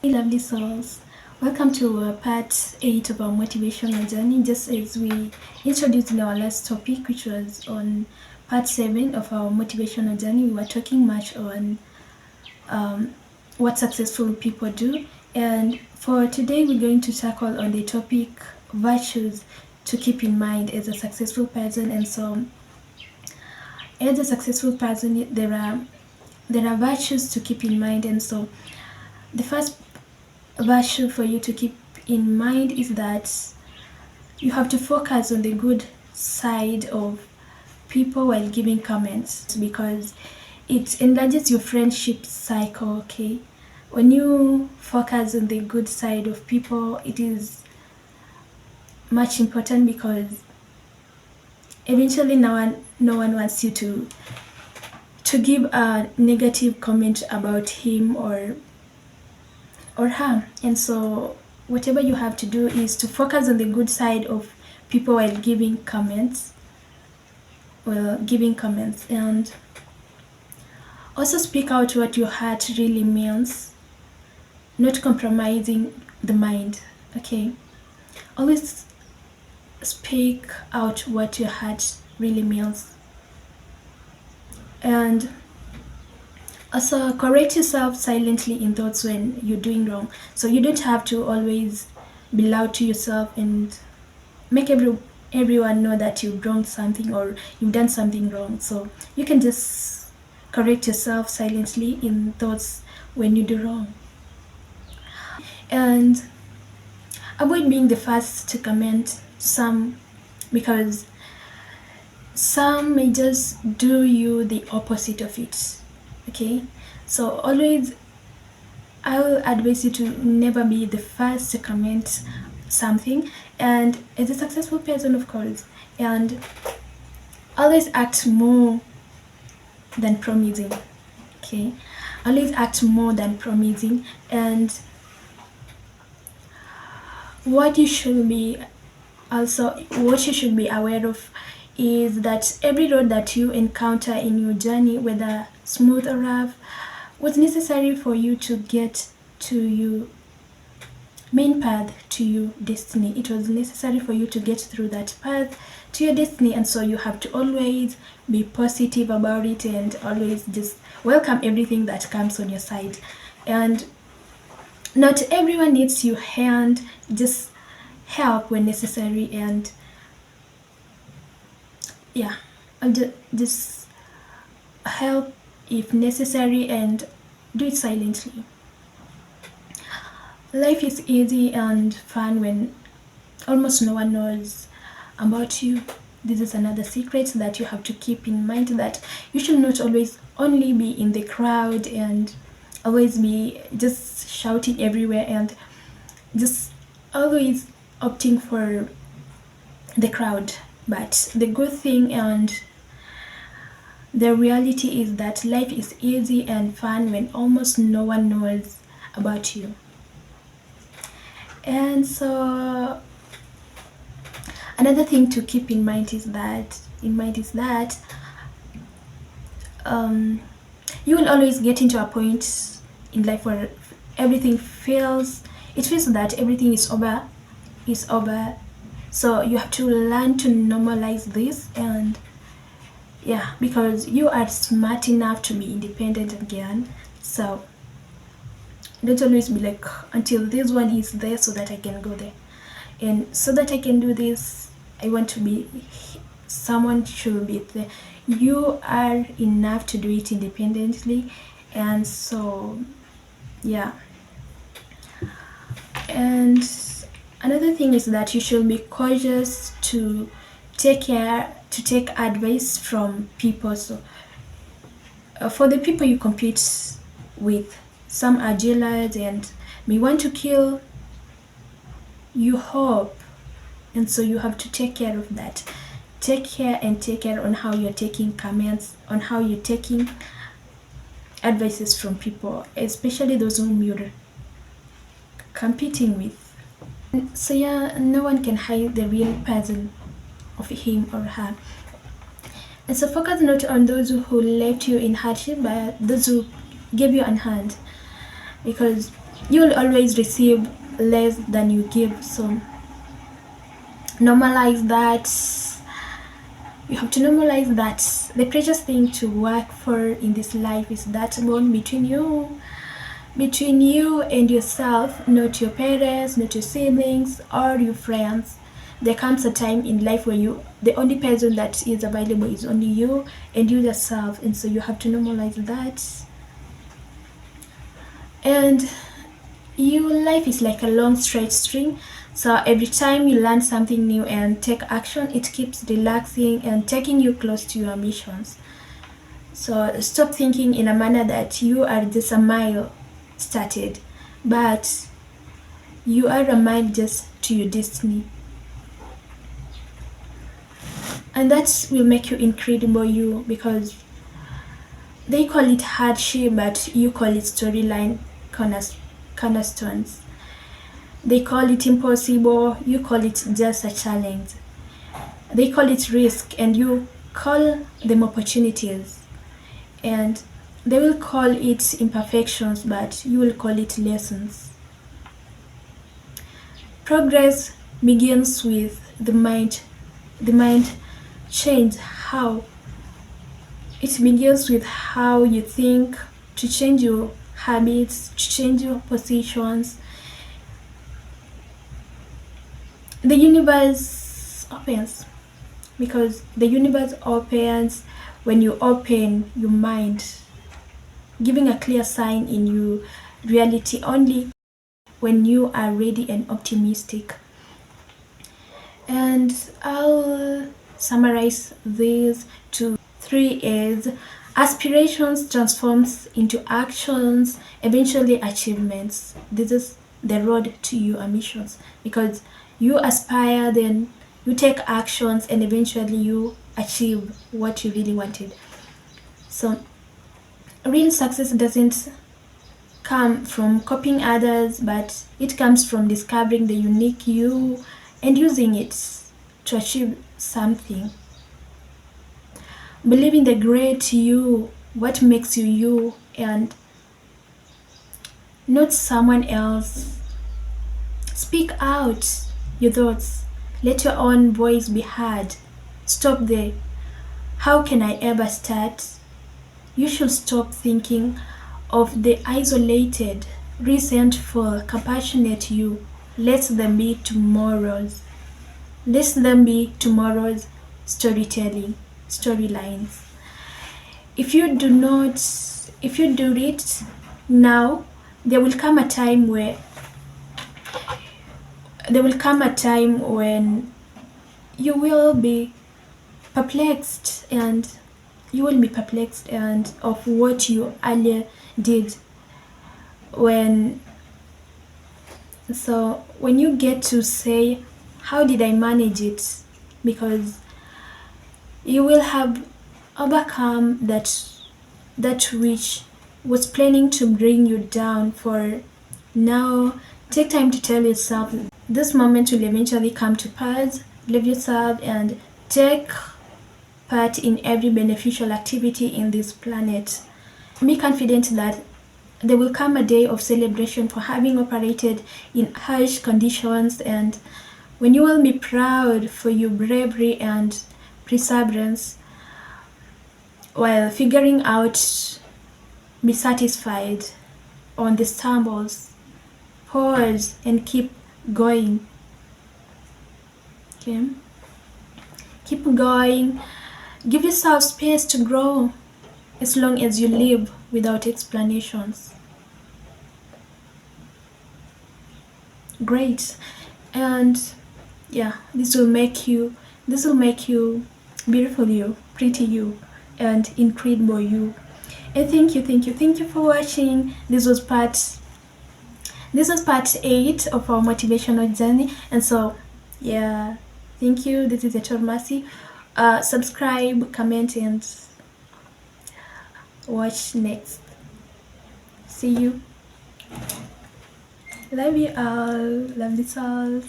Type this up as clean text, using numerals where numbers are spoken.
Hey, lovely souls. Welcome to part 8 of our motivational journey. Just as we introduced in our last topic, which was on part 7 of our motivational journey, we were talking much on what successful people do. And for today, we're going to tackle on the topic virtues to keep in mind as a successful person. And so, as a successful person, there are virtues to keep in mind. And so, the first virtue for you to keep in mind is that you have to focus on the good side of people while giving comments, because it enlarges your friendship cycle. Okay, when you focus on the good side of people, it is much important, because eventually no one wants you to give a negative comment about him or her. And so whatever you have to do is to focus on the good side of people while giving comments, and also speak out what your heart really means, not compromising the mind. Okay, always speak out what your heart really means. And also correct yourself silently in thoughts when you're doing wrong. So you don't have to always be loud to yourself and make everyone know that you've wronged something or you've done something wrong. So you can just correct yourself silently in thoughts when you do wrong. And avoid being the first to comment some, because some may just do you the opposite of it. Okay, so always I will advise you to never be the first to comment something, and as a successful person, of course, and always act more than promising. Okay, always act more than promising. And what you should be aware of is that every road that you encounter in your journey, whether smooth or rough, was necessary for you to get to your main path, to your destiny. It was necessary for you to get through that path to your destiny. And so you have to always be positive about it and always just welcome everything that comes on your side. And not everyone needs your hand, just help when necessary. And yeah, just help if necessary, and do it silently. Life is easy and fun when almost no one knows about you. This is another secret that you have to keep in mind, that you should not always only be in the crowd and always be just shouting everywhere and just always opting for the crowd. But the good thing and the reality is that life is easy and fun when almost no one knows about you. And so another thing to keep in mind is that you will always get into a point in life where everything feels that everything is over. So you have to learn to normalize this, and yeah, because you are smart enough to be independent again. So don't always be like, until this one is there so that I can go there, and so that I can do this, I want to be, someone should be there. You are enough to do it independently. And so yeah. And another thing is that you should be cautious to take advice from people. So for the people you compete with, some are jealous and may want to kill your hope. And so you have to take care of that. Take care on how you're taking comments, on how you're taking advices from people, especially those whom you're competing with. So yeah, no one can hide the real person of him or her. And so focus not on those who left you in hardship, but those who gave you a hand. Because you will always receive less than you give. So normalize that. You have to normalize that the precious thing to work for in this life is that bond between you and yourself, not your parents, not your siblings, or your friends. There comes a time in life where the only person that is available is only you and you yourself, and so you have to normalize that. And your life is like a long straight string, so every time you learn something new and take action, it keeps relaxing and taking you close to your ambitions. So stop thinking in a manner that you are just a mile started, but you are a mile just to your destiny. And that will make you incredible you, because they call it hardship, but you call it storyline cornerstones. They call it impossible, you call it just a challenge. They call it risk, and you call them opportunities. And they will call it imperfections, but you will call it lessons. Progress begins with the mind. The mind change how. It begins with how you think, to change your habits, to change your positions. The universe opens, because the universe opens when you open your mind, giving a clear sign in your reality only when you are ready and optimistic. And I'll summarize these to 3 A's. Aspirations transforms into actions, eventually achievements. This is the road to your ambitions, because you aspire, then you take actions, and eventually you achieve what you really wanted. So real success doesn't come from copying others, but it comes from discovering the unique you and using it to achieve something. Believe in the great you, what makes you you, and not someone else. Speak out your thoughts. Let your own voice be heard. Stop the "how can I ever start?" You should stop thinking of the isolated, resentful, compassionate you. Let them be tomorrow's. Let them be tomorrow's storylines. If you do it now, there will come a time when you will be perplexed, and of what you earlier did. When you get to say, how did I manage it? Because you will have overcome that which was planning to bring you down. For now, take time to tell yourself this moment will eventually come to pass. Love yourself and take part in every beneficial activity in this planet. Be confident that there will come a day of celebration for having operated in harsh conditions, and when you will be proud for your bravery and perseverance while figuring out. Be satisfied on the stumbles, pause, and keep going. Okay? Keep going. Give yourself space to grow, as long as you live without explanations. Great. And yeah, this will make you beautiful you, pretty you, and incredible you. And thank you for watching. This was part 8 of our motivational journey. And so yeah, thank you. This is Etor Mercy. Subscribe, comment, and watch next. See you. Love you all. Love this all.